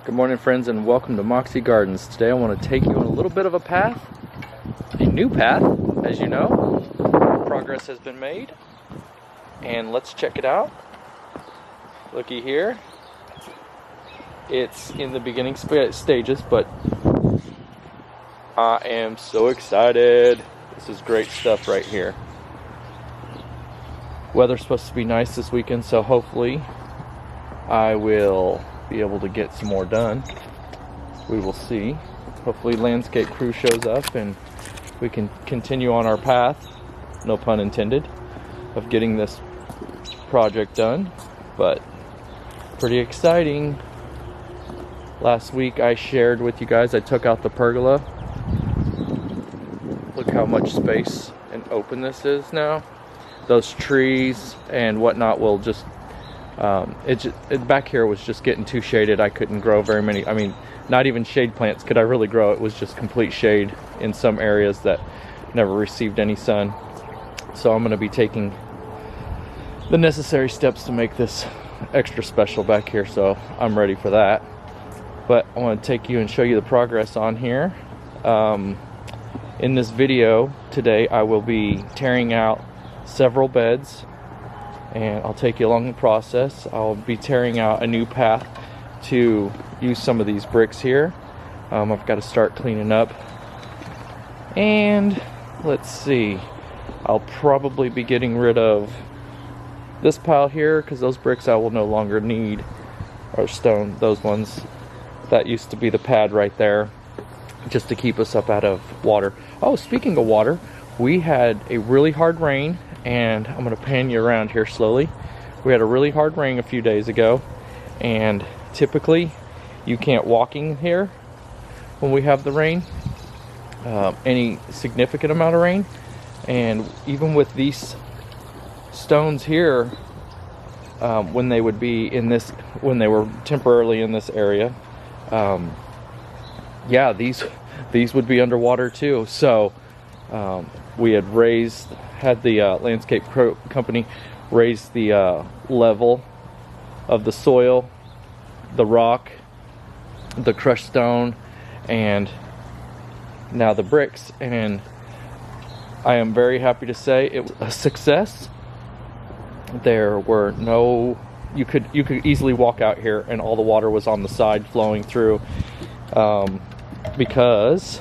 Good morning, friends, and welcome to Moxie Gardens. Today I want to take you on a little bit of a path, a new path, as you know. Progress has been made, and let's check it out. Looky here. It's in the beginning stages, but I am so excited. This is great stuff right here. Weather's supposed to be nice this weekend, so hopefully I will be able to get some more done. We will see. Hopefully landscape crew shows up and we can continue on our path, no pun intended, of getting this project done. But pretty exciting. Last week I shared with you guys I took out the pergola. Look how much space and open this is now. Those trees and whatnot will just back here was just getting too shaded. I couldn't grow very many, not even shade plants could I really grow. It was just complete shade in some areas that never received any sun. So I'm going to be taking the necessary steps to make this extra special back here, so I'm ready for that. But I want to take you and show you the progress on here. In this video today I will be tearing out several beds, and I'll take you along the process. I'll be tearing out a new path to use some of these bricks here. I've got to start cleaning up, and let's see, I'll probably be getting rid of this pile here because those bricks I will no longer need, or stone, those ones. That used to be the pad right there, just to keep us up out of water. Oh, speaking of water, we had a really hard rain, and I'm going to pan you around here slowly. We had a really hard rain a few days ago, and typically you can't walk in here when we have the rain, any significant amount of rain. And even with these stones here, when they would be in this, when they were temporarily in this area, yeah, these would be underwater too. So we had had the landscape company raise the level of the soil, the rock, the crushed stone, and now the bricks. And I am very happy to say it was a success. There were no, you could easily walk out here and all the water was on the side flowing through, because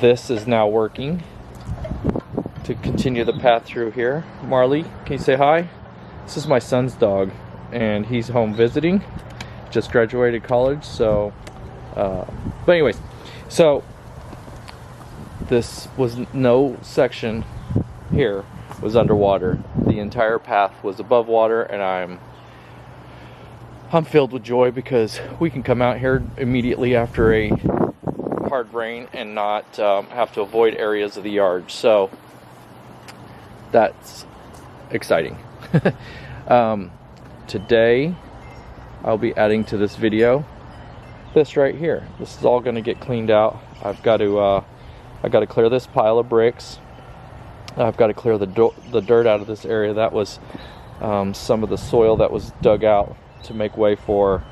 this is now working to continue the path through here. Marley, can you say hi? This is my son's dog, and he's home visiting. Just graduated college, so but anyways, so this was, no section here was underwater. The entire path was above water, and I'm filled with joy because we can come out here immediately after a hard rain and not have to avoid areas of the yard. So that's exciting. Today I'll be adding to this video this right here. This is all going to get cleaned out. I've got to clear this pile of bricks. I've got to clear the dirt out of this area. That was some of the soil that was dug out to make way for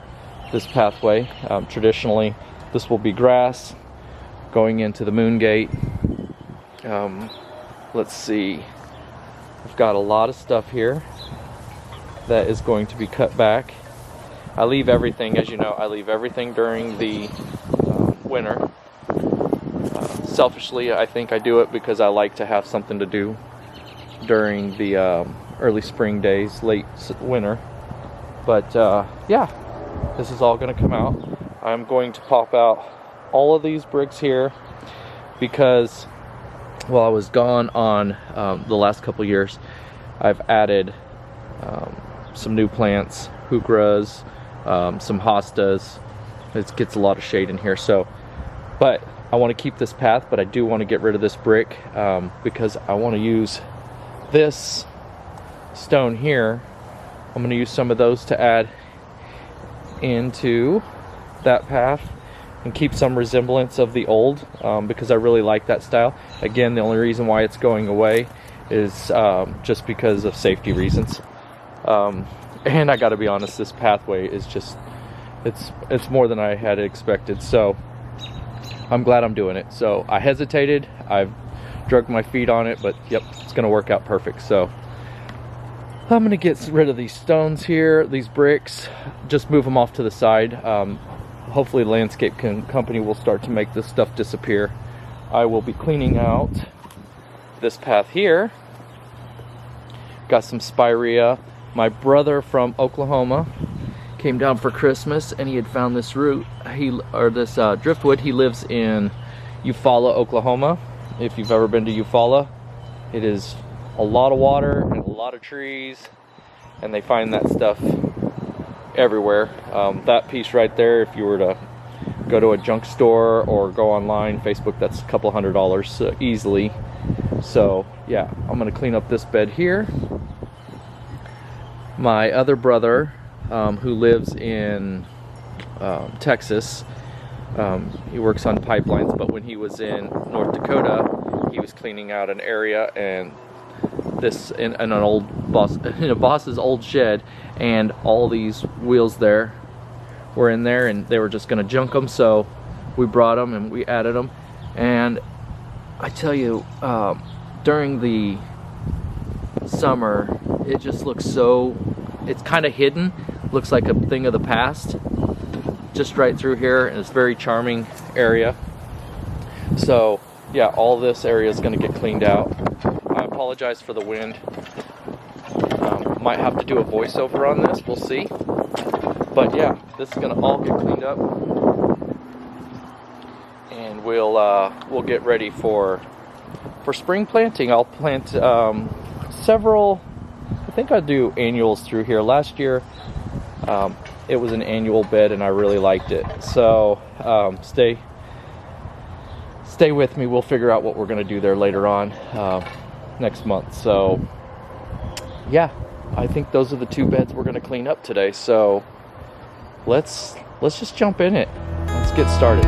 this pathway. Traditionally this will be grass going into the moon gate. Let's see, I've got a lot of stuff here that is going to be cut back. I leave everything, as you know, I leave everything during the winter. Selfishly, I think I do it because I like to have something to do during the early spring days, late winter. But yeah, this is all going to come out. I'm going to pop out all of these bricks here because while I was gone on the last couple years, I've added some new plants, heucheras, some hostas. It gets a lot of shade in here, so, but I want to keep this path, but I do want to get rid of this brick because I want to use this stone here. I'm going to use some of those to add into that path and keep some resemblance of the old, because I really like that style. Again, the only reason why it's going away is just because of safety reasons. And I got to be honest, this pathway is just it's more than I had expected. So I'm glad I'm doing it. So I hesitated, I've dragged my feet on it, but yep, it's gonna work out perfect. So I'm gonna get rid of these stones here, these bricks, just move them off to the side. Hopefully the landscape company will start to make this stuff disappear. I will be cleaning out this path here. Got some spirea. My brother from Oklahoma came down for Christmas and he had found this root, this driftwood. He lives in Eufaula, Oklahoma. If you've ever been to Eufaula, it is a lot of water and a lot of trees, and they find that stuff everywhere. That piece right there, if you were to go to a junk store or go online, Facebook, that's a couple $100 easily. So yeah, I'm gonna clean up this bed here. My other brother, who lives in Texas, he works on pipelines, but when he was in North Dakota, he was cleaning out an area, and this in an old boss's old shed, and all these wheels there were in there, and they were just gonna junk them. So we brought them and we added them, and I tell you, during the summer, it just looks so, it's kind of hidden, looks like a thing of the past, just right through here, and it's a very charming area. So yeah, all this area is going to get cleaned out. I apologize for the wind. Might have to do a voiceover on this, we'll see. But yeah, this is going to all get cleaned up, and we'll get ready for spring planting. I'll plant several, I think I'll do annuals through here. Last year it was an annual bed and I really liked it. So stay with me. We'll figure out what we're going to do there later on next month. So yeah, I think those are the two beds we're going to clean up today. So let's just jump in it. Let's get started.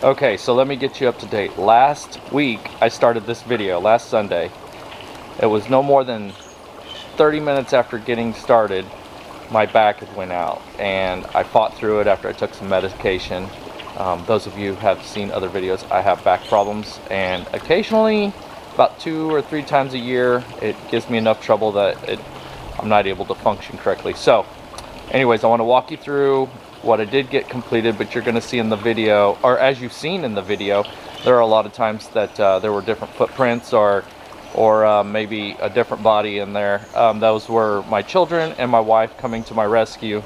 Okay, so let me get you up to date. Last week I started this video, last Sunday. It was no more than 30 minutes after getting started, my back had went out, and I fought through it after I took some medication. Those of you who have seen other videos, I have back problems, and occasionally, about 2 or 3 times a year, it gives me enough trouble that I'm not able to function correctly. So anyways, I want to walk you through what I did get completed, but you're going to see in the video, or as you've seen in the video, there are a lot of times that there were different footprints or maybe a different body in there. Those were my children and my wife coming to my rescue.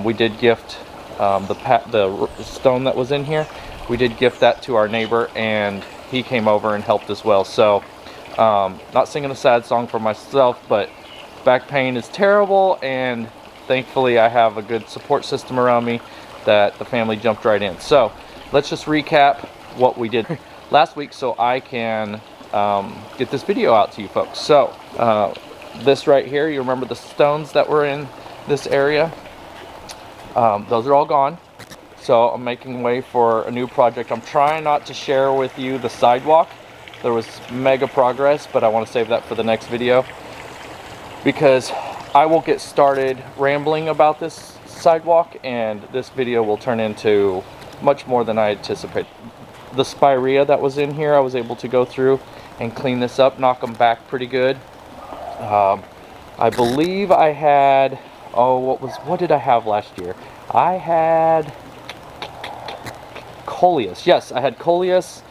We did gift the stone that was in here. We did gift that to our neighbor, and he came over and helped as well. So not singing a sad song for myself, but back pain is terrible, and thankfully I have a good support system around me that the family jumped right in. So let's just recap what we did last week so I can get this video out to you folks. So this right here, you remember the stones that were in this area? Those are all gone. So I'm making way for a new project. I'm trying not to share with you the sidewalk. There was mega progress, but I want to save that for the next video, because I will get started rambling about this sidewalk, and this video will turn into much more than I anticipated. The spirea that was in here, I was able to go through and clean this up, knock them back pretty good. I believe I had, what did I have last year? I had coleus. Yes, I had coleus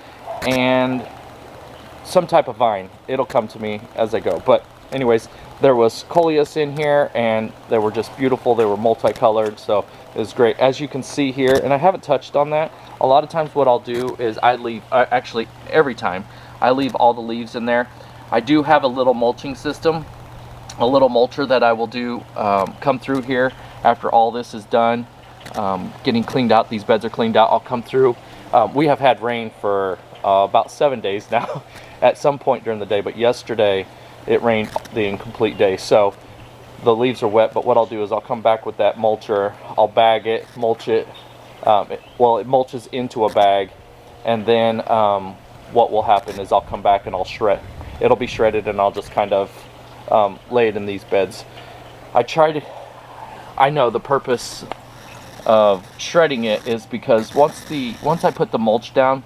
and some type of vine. It'll come to me as I go. But anyways, there was coleus in here, and they were just beautiful. They were multicolored, so it was great. As you can see here, and I haven't touched on that, a lot of times what I'll do is actually every time, I leave all the leaves in there. I do have a little mulching system, a little mulcher that I will do come through here after all this is done, getting cleaned out. These beds are cleaned out. I'll come through. We have had rain for about 7 days now at some point during the day, but yesterday it rained the incomplete day, so the leaves are wet. But what I'll do is I'll come back with that mulcher, I'll bag it, mulch it, it mulches into a bag, and then what will happen is I'll come back and I'll shred. It'll be shredded, and I'll just kind of lay it in these beds. I know the purpose of shredding it is because once I put the mulch down,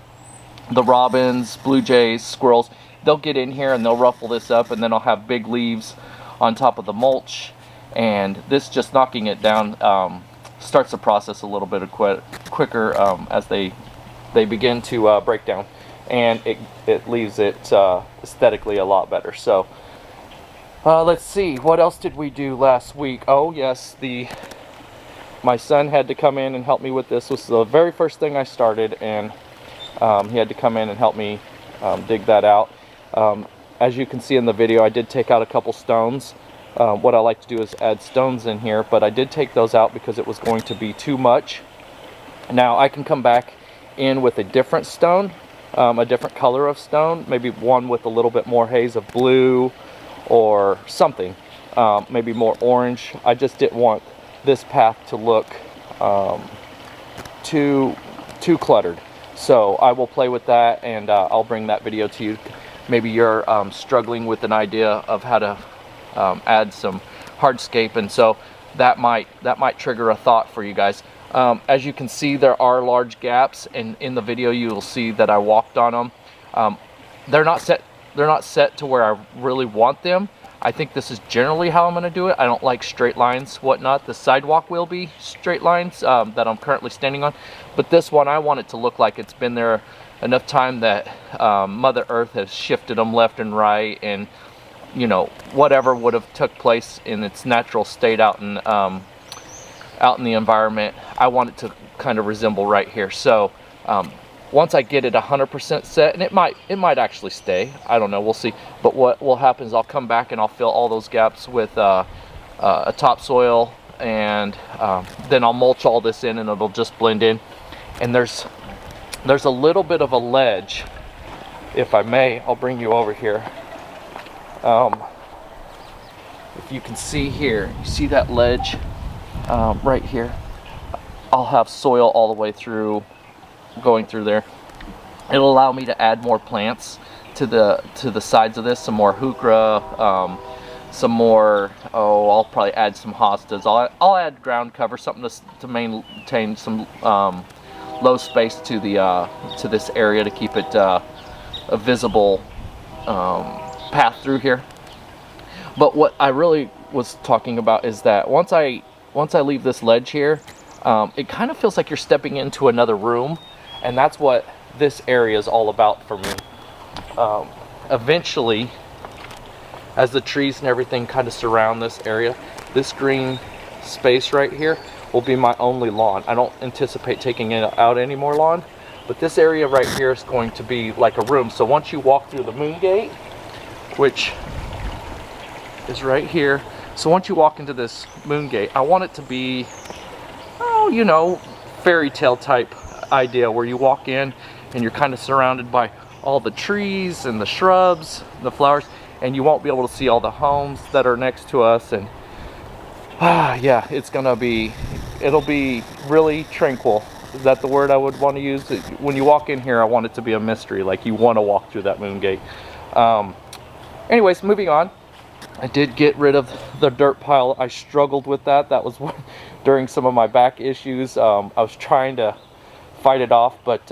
the robins, blue jays, squirrels, they'll get in here and they'll ruffle this up, and then I'll have big leaves on top of the mulch, and this just knocking it down starts the process a little bit quicker as they begin to break down, and it leaves it aesthetically a lot better. So let's see, what else did we do last week? Oh yes, my son had to come in and help me with this. This was the very first thing I started, and he had to come in and help me dig that out. As you can see in the video, I did take out a couple stones. What I like to do is add stones in here, but I did take those out because it was going to be too much. Now I can come back in with a different stone, a different color of stone, maybe one with a little bit more haze of blue or something, maybe more orange. I just didn't want this path to look too cluttered. So I will play with that, and I'll bring that video to you. Maybe you're struggling with an idea of how to add some hardscape, and so that might trigger a thought for you guys. As you can see, there are large gaps, and in the video you will see that I walked on them. They're not set to where I really want them. I think this is generally how I'm going to do it. I don't like straight lines, whatnot. The sidewalk will be straight lines that I'm currently standing on, but this one I want it to look like it's been there enough time that Mother Earth has shifted them left and right, and you know, whatever would have took place in its natural state out in the environment, I want it to kind of resemble right here. So once I get it 100% set, and it might actually stay, I don't know, we'll see. But what will happen is I'll come back and I'll fill all those gaps with a topsoil, and then I'll mulch all this in, and it'll just blend in. And there's a little bit of a ledge, if I may. I'll bring you over here. If you can see here, you see that ledge right here? I'll have soil all the way through going through there. It'll allow me to add more plants to the sides of this, some more heuchera, some more, I'll probably add some hostas. I'll add ground cover, something to maintain some low space to this area to keep it a visible path through here. But what I really was talking about is that once I leave this ledge here, it kind of feels like you're stepping into another room, and that's what this area is all about for me. Eventually, as the trees and everything kind of surround this area, this green space right here will be my only lawn. I don't anticipate taking out any more lawn, but this area right here is going to be like a room. So once you walk through the moon gate, which is right here, so once you walk into this moon gate, I want it to be, you know, fairy tale type idea where you walk in and you're kind of surrounded by all the trees and the shrubs, the flowers, and you won't be able to see all the homes that are next to us. And yeah, it'll be really tranquil. Is that the word I would want to use? When you walk in here, I want it to be a mystery, like you want to walk through that moon gate. Anyways, moving on. I did get rid of the dirt pile. I struggled with that. That was during some of my back issues. I was trying to fight it off, but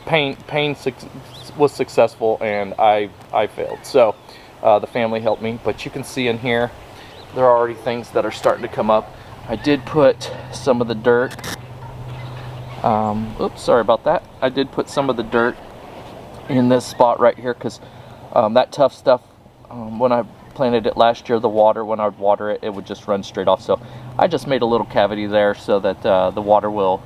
pain was successful, and I failed. So the family helped me, but you can see in here there are already things that are starting to come up. I did put some of the dirt, oops, sorry about that. I did put some of the dirt in this spot right here, because that tough stuff, when I planted it last year, the water, when I would water it, it would just run straight off. So I just made a little cavity there so that the water will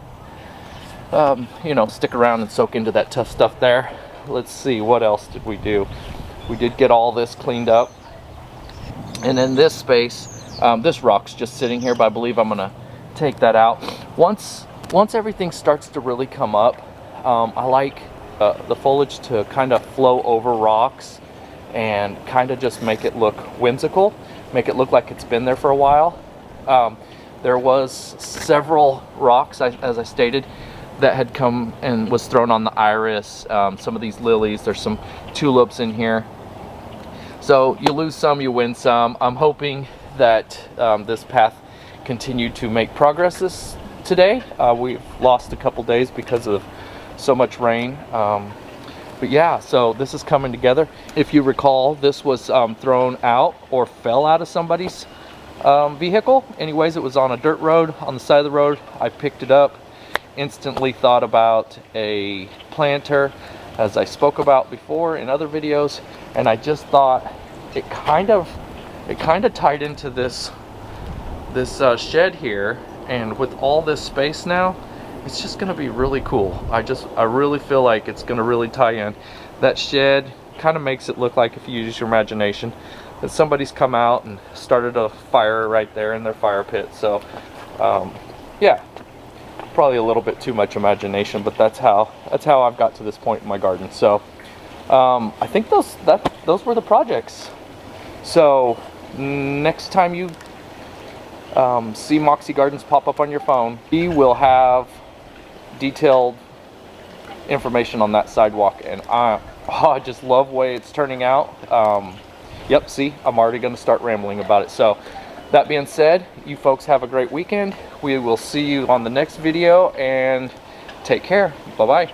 you know, stick around and soak into that tough stuff there. Let's see, what else did we do? We did get all this cleaned up. And in this space, this rock's just sitting here, but I believe I'm gonna take that out. Once everything starts to really come up, I like the foliage to kind of flow over rocks and kind of just make it look whimsical, make it look like it's been there for a while. There was several rocks, as I stated, that had come and was thrown on the iris, some of these lilies. There's some tulips in here. So you lose some, you win some. I'm hoping that this path continued to make progress today. We've lost a couple days because of so much rain. But yeah, so this is coming together. If you recall, this was thrown out or fell out of somebody's vehicle. Anyways, it was on a dirt road on the side of the road. I picked it up, instantly thought about a planter, as I spoke about before in other videos, and I just thought it kind of tied into this shed here, and with all this space now, it's just gonna be really cool. I really feel like it's gonna really tie in. That shed kind of makes it look like, if you use your imagination, that somebody's come out and started a fire right there in their fire pit. So yeah, probably a little bit too much imagination, but that's how I've got to this point in my garden. So I think those were the projects. So next time you see Moxie Gardens pop up on your phone, we will have detailed information on that sidewalk, and I just love the way it's turning out. Yep, see, I'm already going to start rambling about it. So that being said, you folks have a great weekend. We will see you on the next video, and take care. Bye-bye.